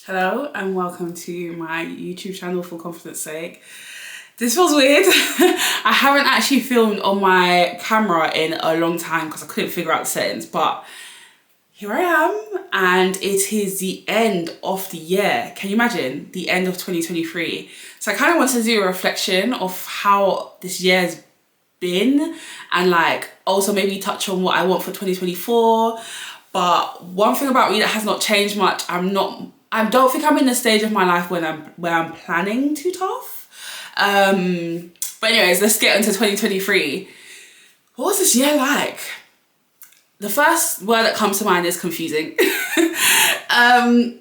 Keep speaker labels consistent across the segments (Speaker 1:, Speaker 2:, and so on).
Speaker 1: Hello and welcome to my YouTube channel for confidence sake. This feels weird. I haven't actually filmed on my camera in a long time because I couldn't figure out the settings, but here I am and it is the end of the year. Can you imagine? The end of 2023. So I kind of want to do a reflection of how this year's been and also maybe touch on what I want for 2024. But one thing about me that has not changed much, I don't think I'm in the stage of my life where I'm planning too tough. But anyways, let's get into 2023. What was this year like? The first word that comes to mind is confusing. And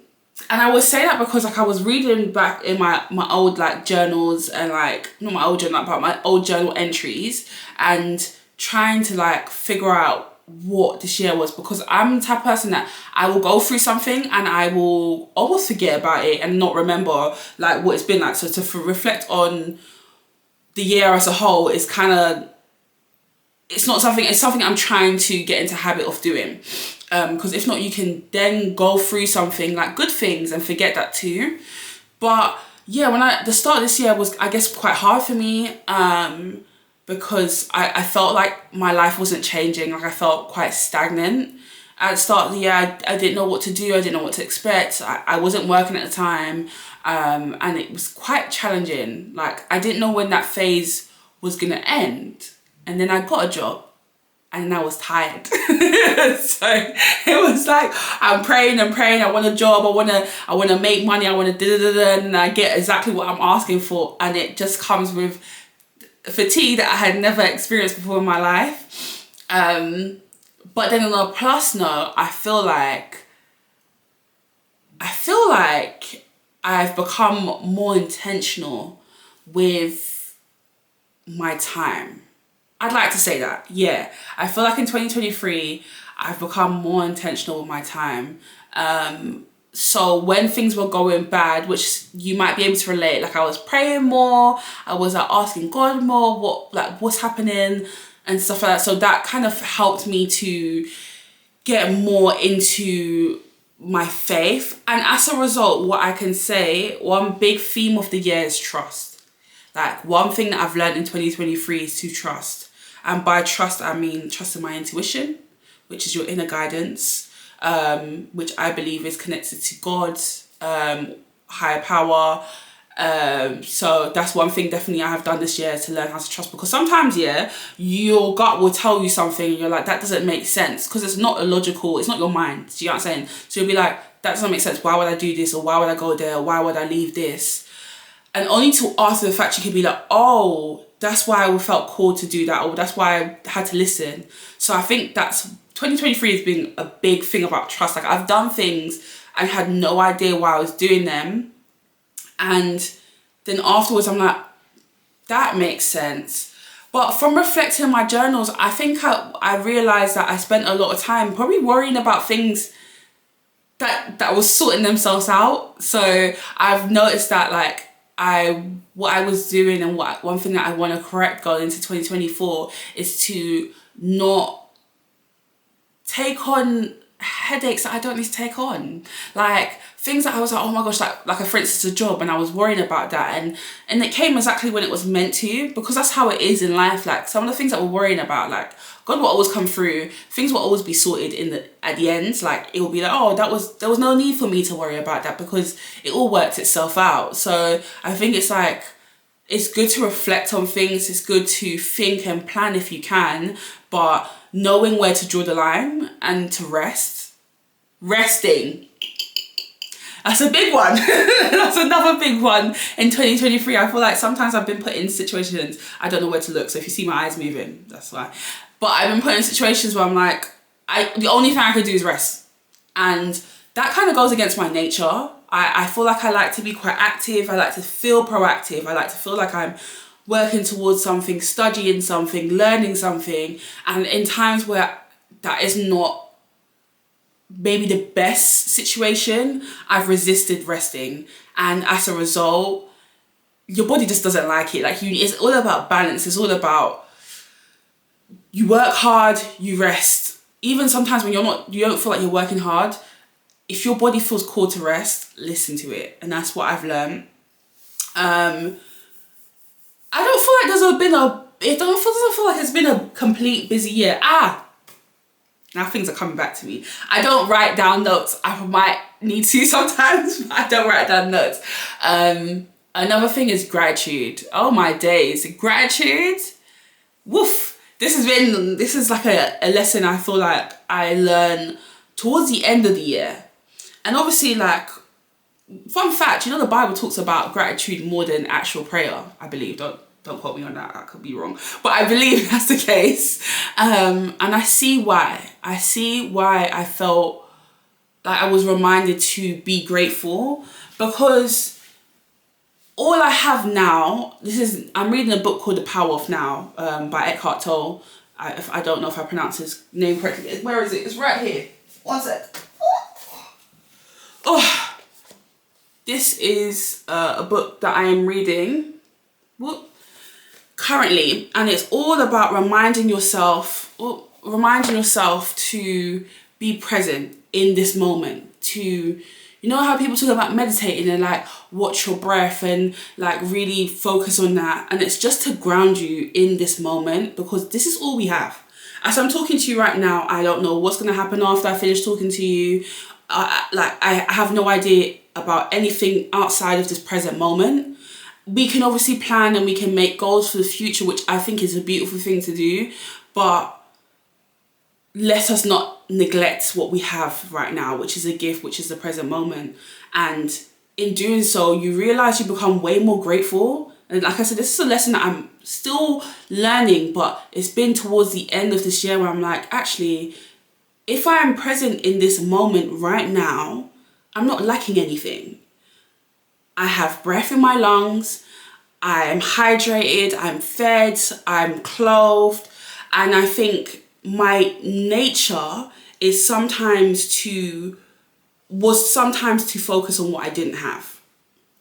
Speaker 1: I would say that because I was reading back in my old journals and not my old journal, but my old journal entries and trying to figure out what this year was, because I'm the type of person that I will go through something and I will almost forget about it and not remember what it's been like. So to reflect on the year as a whole is it's something I'm trying to get into habit of doing, because if not you can then go through something like good things and forget that too. But yeah, the start of this year was, I guess, quite hard for me, because I felt like my life wasn't changing. I felt quite stagnant. At the start of the year, I didn't know what to do. I didn't know what to expect. I wasn't working at the time, and it was quite challenging. I didn't know when that phase was going to end. And then I got a job and I was tired. So it was I'm praying and praying. I want a job. I want to make money. I want to and I get exactly what I'm asking for. And it just comes with fatigue that I had never experienced before in my life. But then on a plus note, I feel like I've become more intentional with my time. I'd like to say that, yeah. I feel like in 2023, I've become more intentional with my time. So when things were going bad, which you might be able to relate, I was praying more, I was asking God more, what's happening and stuff like that. So that kind of helped me to get more into my faith. And as a result, what I can say, one big theme of the year is trust. One thing that I've learned in 2023 is to trust. And by trust, I mean trust in my intuition, which is your inner guidance, which I believe is connected to God, higher power. So that's one thing definitely I have done this year, to learn how to trust. Because sometimes, your gut will tell you something and you're like, that doesn't make sense, because it's not illogical, it's not your mind. Do you know what I'm saying? So you'll be like, that doesn't make sense. Why would I do this? Or why would I go there? Or why would I leave this? And only to after the fact you could be like, oh, that's why I felt called to do that, or that's why I had to listen. So I think 2023 has been a big thing about trust. I've done things and had no idea why I was doing them. And then afterwards I'm like, that makes sense. But from reflecting on my journals, I think I realised that I spent a lot of time probably worrying about things that was sorting themselves out. So I've noticed that what I was doing, and one thing that I want to correct going into 2024 is to not take on headaches that I don't need to take on. Things that I was like, oh my gosh, for instance, a job, and I was worrying about that, and it came exactly when it was meant to, because that's how it is in life. Some of the things that we're worrying about, God will always come through. Things will always be sorted at the end. It will be like, oh, there was no need for me to worry about that, because it all worked itself out. So I think it's good to reflect on things. It's good to think and plan if you can, but knowing where to draw the line and to rest. Resting. That's a big one. That's another big one in 2023. I feel like sometimes I've been put in situations, I don't know where to look. So if you see my eyes moving, that's why. But I've been put in situations where I'm the only thing I could do is rest. And that kind of goes against my nature. I feel like I like to be quite active. I like to feel proactive. I like to feel like I'm working towards something, studying something, learning something. And in times where that is not maybe the best situation, I've resisted resting. And as a result, your body just doesn't like it. It's all about balance. It's all about, you work hard, you rest. Even sometimes when you don't feel like you're working hard, if your body feels called to rest, listen to it. And that's what I've learned. I don't feel like doesn't feel like it's been a complete busy year. Now things are coming back to me. I don't write down notes. I might need to sometimes, but I don't write down notes. Another thing is gratitude. Oh my days, gratitude. Woof. This is like a lesson I feel like I learned towards the end of the year. And obviously, like, fun fact, the Bible talks about gratitude more than actual prayer, I believe. Don't quote me on that, I could be wrong. But I believe that's the case. And I see why. I see why I felt like I was reminded to be grateful, because all I have now, I'm reading a book called The Power of Now by Eckhart Tolle. I don't know if I pronounce his name correctly. Where is it? It's right here. One sec. Oh, this is a book that I am reading currently, and it's all about reminding yourself to be present in this moment. To, how people talk about meditating and like watch your breath and like really focus on that, and it's just to ground you in this moment, because this is all we have. As I'm talking to you right now, I don't know what's going to happen after I finish talking to you. I have no idea about anything outside of this present moment. We can obviously plan and we can make goals for the future, which I think is a beautiful thing to do, but let us not neglect what we have right now, which is a gift, which is the present moment. And in doing so, you realize you become way more grateful. And like I said, this is a lesson that I'm still learning, but it's been towards the end of this year where I'm like, actually, if I am present in this moment right now, I'm not lacking anything. I have breath in my lungs, I'm hydrated, I'm fed, I'm clothed, and I think my nature is sometimes to focus on what I didn't have.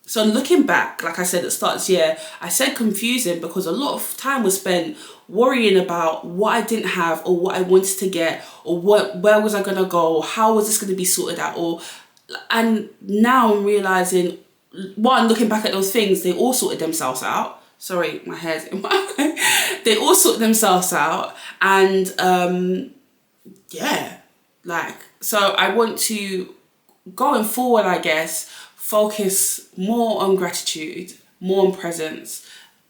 Speaker 1: So looking back, like I said at the start of this year, I said confusing because a lot of time was spent worrying about what I didn't have or what I wanted to get, or where was I going to go, how was this going to be sorted out, and now I'm realising, one, looking back at those things, they all sorted themselves out. Sorry, my hair's in my way. They all sorted themselves out, and so I want to, going forward, I guess, focus more on gratitude, more on presence.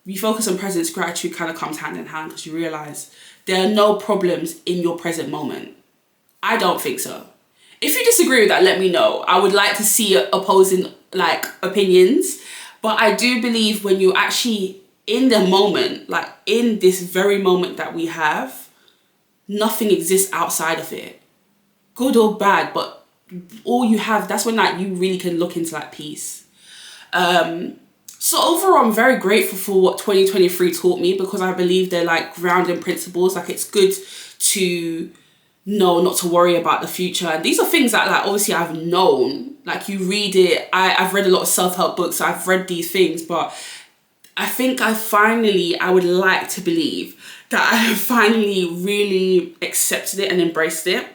Speaker 1: You focus on presence, gratitude kind of comes hand in hand, because you realise there are no problems in your present moment. I don't think so. If you disagree with that, let me know. I would like to see opposing opinions, but I do believe when you're actually in the moment, like in this very moment that we have, nothing exists outside of it, good or bad, but all you have, that's when you really can look into peace. So overall, I'm very grateful for what 2023 taught me, because I believe they're grounding principles. It's good to know not to worry about the future, and these are things that obviously I've known. You read it, I've read a lot of self-help books, so I've read these things, but I think I would like to believe that I have finally really accepted it and embraced it.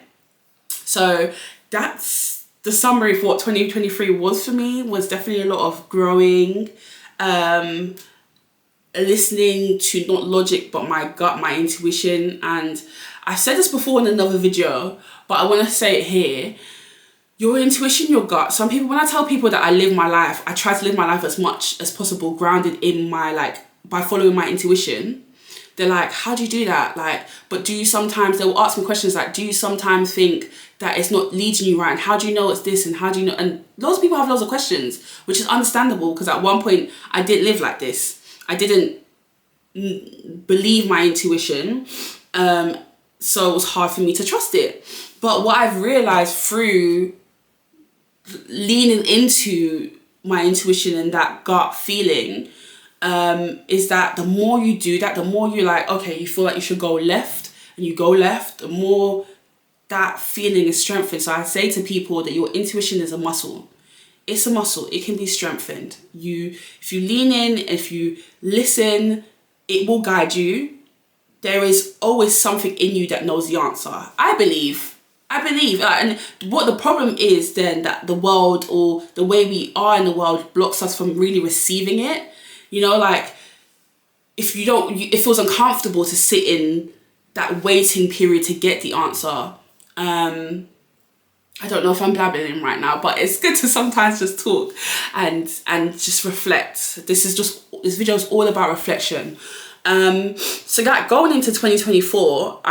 Speaker 1: So that's the summary for what 2023 was for me. Was definitely a lot of growing, listening to not logic but my gut, my intuition. And I said this before in another video, but I want to say it here. Your intuition, your gut. Some people, when I tell people that I live my life, I try to live my life as much as possible grounded in my by following my intuition. They're like, how do you do that? But do you sometimes, they will ask me questions like, do you sometimes think that it's not leading you right? And how do you know it's this? And how do you know? And lots of people have lots of questions, which is understandable, because at one point I didn't live like this. I didn't believe my intuition. So it was hard for me to trust it. But what I've realized through leaning into my intuition and that gut feeling, is that the more you do that, the more you're okay, you feel like you should go left, and you go left, the more that feeling is strengthened. So I say to people that your intuition is a muscle. It's a muscle. It can be strengthened. If you lean in, if you listen, it will guide you. There is always something in you that knows the answer. I believe I believe, and what the problem is then, that the world, or the way we are in the world, blocks us from really receiving it. You know, like, if you don't, it feels uncomfortable to sit in that waiting period to get the answer. I don't know if I'm blabbering right now, but it's good to sometimes just talk and just reflect. This video is all about reflection. So that going into 2024,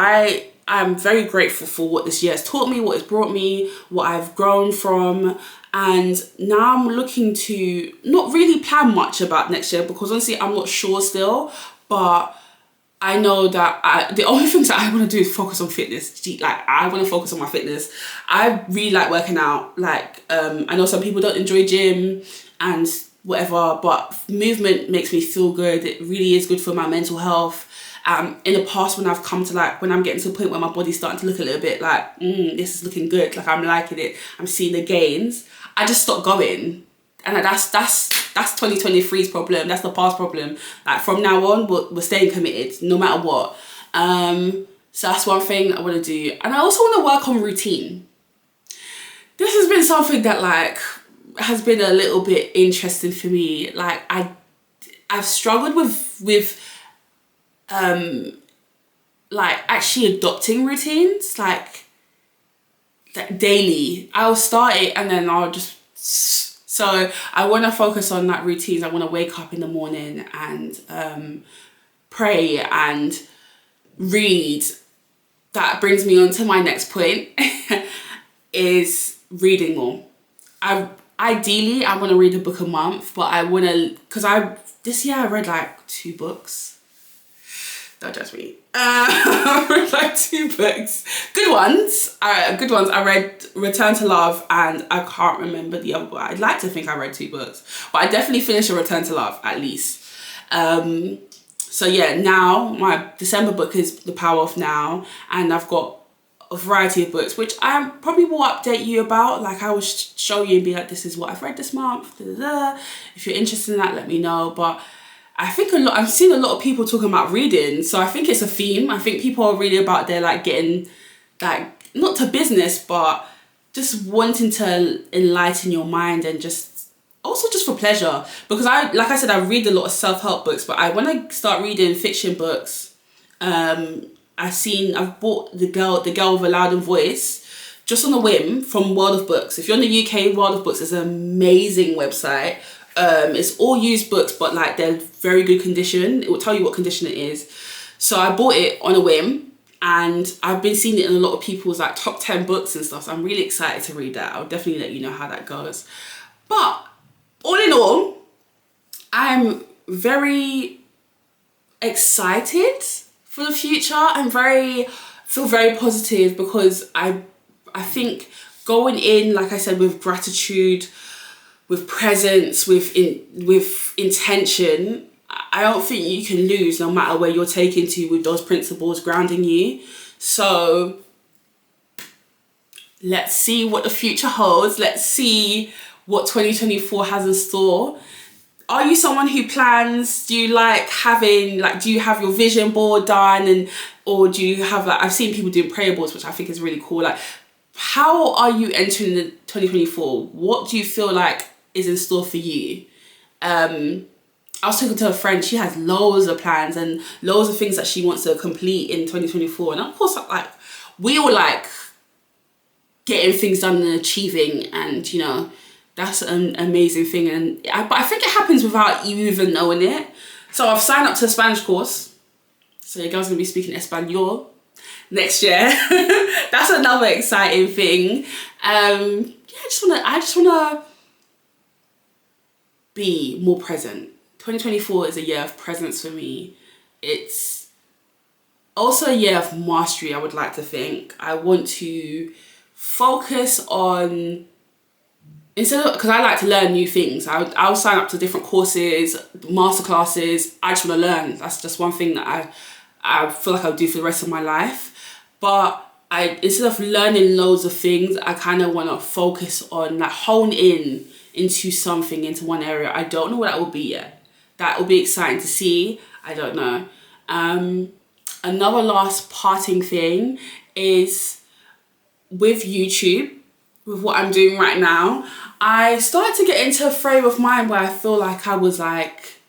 Speaker 1: I'm very grateful for what this year has taught me, what it's brought me, what I've grown from. And now I'm looking to not really plan much about next year, because honestly, I'm not sure still. But I know that the only things that I want to do is focus on fitness. Like, I want to focus on my fitness. I really like working out. Like, I know some people don't enjoy gym and whatever, but movement makes me feel good. It really is good for my mental health. In the past, when I've come to, like, when I'm getting to the point where my body's starting to look a little bit like, this is looking good, like, I'm liking it, I'm seeing the gains, I just stop going. And that's 2023's problem. That's the past problem. Like, from now on, we're staying committed no matter what. So that's one thing I want to do. And I also want to work on routine. This has been something that, like, has been a little bit interesting for me. Like, I've struggled with like, actually adopting routines, like daily. I'll start it and then I'll just, so I want to focus on that routines. I want to wake up in the morning and pray and read. That brings me on to my next point, is reading more. Ideally, I want to read a book a month, but I want to, because this year I read like 2 books. Don't judge me. I read like 2 books. Good ones. I read Return to Love, and I can't remember the other book. I'd like to think I read 2 books, but I definitely finished a Return to Love at least. So yeah, now my December book is The Power of Now, and I've got a variety of books, which I probably will update you about. Like, I will show you and be like, this is what I've read this month. Da, da, da. If you're interested in that, let me know. But I think I've seen a lot of people talking about reading, so I think it's a theme. I think people are really about their, like, getting, like, not to business, but just wanting to enlighten your mind, and just also just for pleasure. Because like I said, I read a lot of self-help books, but when I start reading fiction books, I've bought the girl with a loud voice just on a whim from World of Books. If you're in the UK, World of Books is an amazing website. It's all used books, but, like, they're very good condition. It will tell you what condition it is. So I bought it on a whim, and I've been seeing it in a lot of people's, like, top 10 books and stuff. So I'm really excited to read that. I'll definitely let you know how that goes. But all in all, I'm very excited for the future. Feel very positive, because I think going in, like I said, with gratitude, with presence, with intention, I don't think you can lose, no matter where you're taken to, with those principles grounding you. So let's see what the future holds. Let's see what 2024 has in store. Are you someone who plans? Do you like having, like, do you have your vision board done, or do you have, like, I've seen people doing prayer boards, which I think is really cool. Like, how are you entering the 2024? What do you feel like is in store for you? I was talking to a friend. She has loads of plans and loads of things that she wants to complete in 2024. And of course, like, we all like getting things done and achieving, and, you know, that's an amazing thing. But I think it happens without you even knowing it. So I've signed up to a Spanish course. So your girl's gonna be speaking Espanol next year. That's another exciting thing. I just wanna be more present. 2024 is a year of presence for me. It's also a year of mastery, I would like to think. I want to focus on, because I like to learn new things. I'll sign up to different courses, masterclasses. I just want to learn. That's just one thing that I feel like I'll do for the rest of my life. But instead of learning loads of things, I kind of want to focus on, like, hone into something, into one area. I don't know what that will be yet. That will be exciting to see. I don't know. Another last parting thing is, with YouTube, with what I'm doing right now, I started to get into a frame of mind where I feel like I was like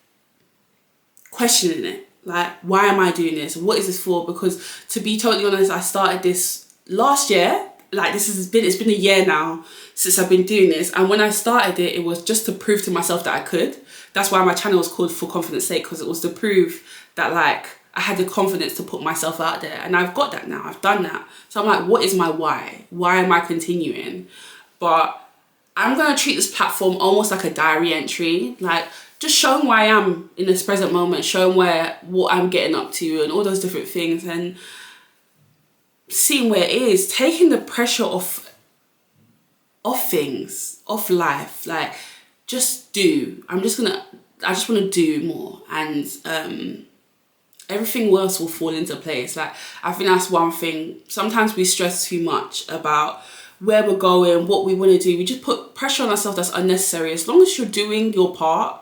Speaker 1: questioning it. Like, why am I doing this? What is this for? Because to be totally honest, I started this last year. Like, it's been a year now since I've been doing this. And when I started it, it was just to prove to myself that I could. That's why my channel was called For Confidence Sake, because it was to prove that like I had the confidence to put myself out there. And I've got that now. I've done that. So I'm like, what is my why? Why am I continuing? But I'm going to treat this platform almost like a diary entry. Like, just showing where I am in this present moment, showing what I'm getting up to and all those different things, and seeing where it is, taking the pressure off things, off life. Like, just do. I just want to do more, and everything else will fall into place. Like, I think that's one thing. Sometimes we stress too much about where we're going, what we want to do. We just put pressure on ourselves that's unnecessary. As long as you're doing your part,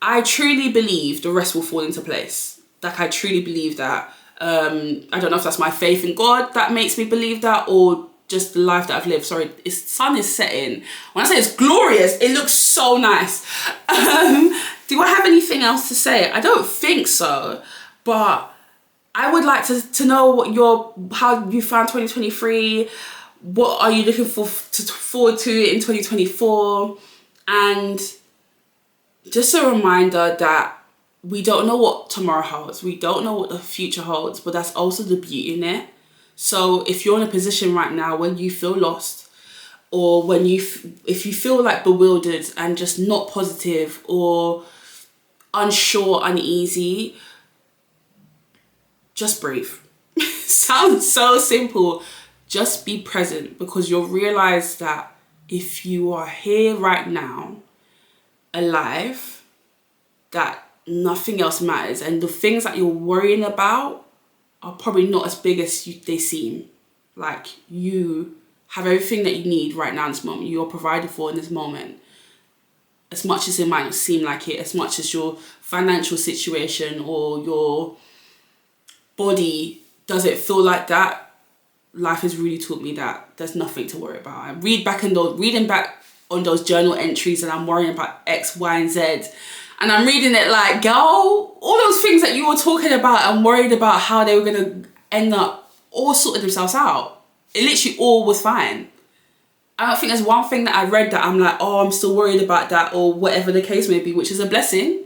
Speaker 1: I truly believe the rest will fall into place. Like, I truly believe that. I don't know if that's my faith in God that makes me believe that, or just the life that I've lived. Sorry, the sun is setting. When I say it's glorious, it looks so nice. Do I have anything else to say? I don't think so, but I would like to know how you found 2023. What are you looking forward to in 2024? And just a reminder that we don't know what tomorrow holds. We don't know what the future holds, but that's also the beauty in it. So if you're in a position right now when you feel lost, or if you feel like bewildered and just not positive or unsure, uneasy, just breathe. Sounds so simple. Just be present, because you'll realize that if you are here right now, alive, that nothing else matters, and the things that you're worrying about are probably not as big as they seem. Like, you have everything that you need right now in this moment. You're provided for in this moment. As much as it might not seem like it, as much as your financial situation or your body doesn't feel like that, life has really taught me that there's nothing to worry about. I reading back on those journal entries, and I'm worrying about X, Y, and Z. And I'm reading it like, girl, all those things that you were talking about and worried about how they were going to end up all sorted themselves out. It literally all was fine. I don't think there's one thing that I read that I'm like, oh, I'm still worried about that, or whatever the case may be, which is a blessing.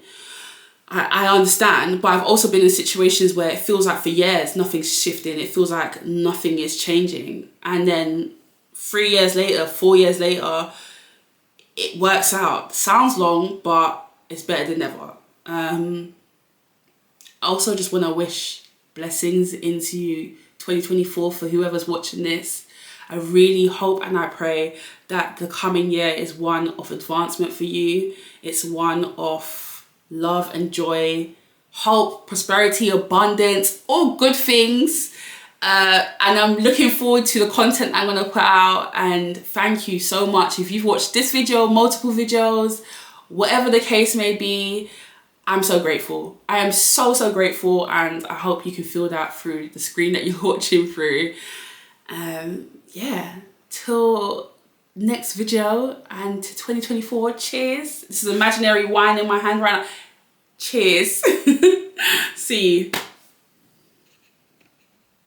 Speaker 1: I understand, but I've also been in situations where it feels like for years nothing's shifting. It feels like nothing is changing. And then 3 years later, 4 years later, it works out. Sounds long, but it's better than never. I also just want to wish blessings into 2024 for whoever's watching this. I really hope and I pray that the coming year is one of advancement for you. It's one of love and joy, hope, prosperity, abundance, all good things. And I'm looking forward to the content I'm going to put out. And thank you so much. If you've watched this video, multiple videos, whatever the case may be, I'm so grateful. I am so, so grateful. And I hope you can feel that through the screen that you're watching through. Yeah, till next video and to 2024. Cheers. This is imaginary wine in my hand right now. Cheers. See you.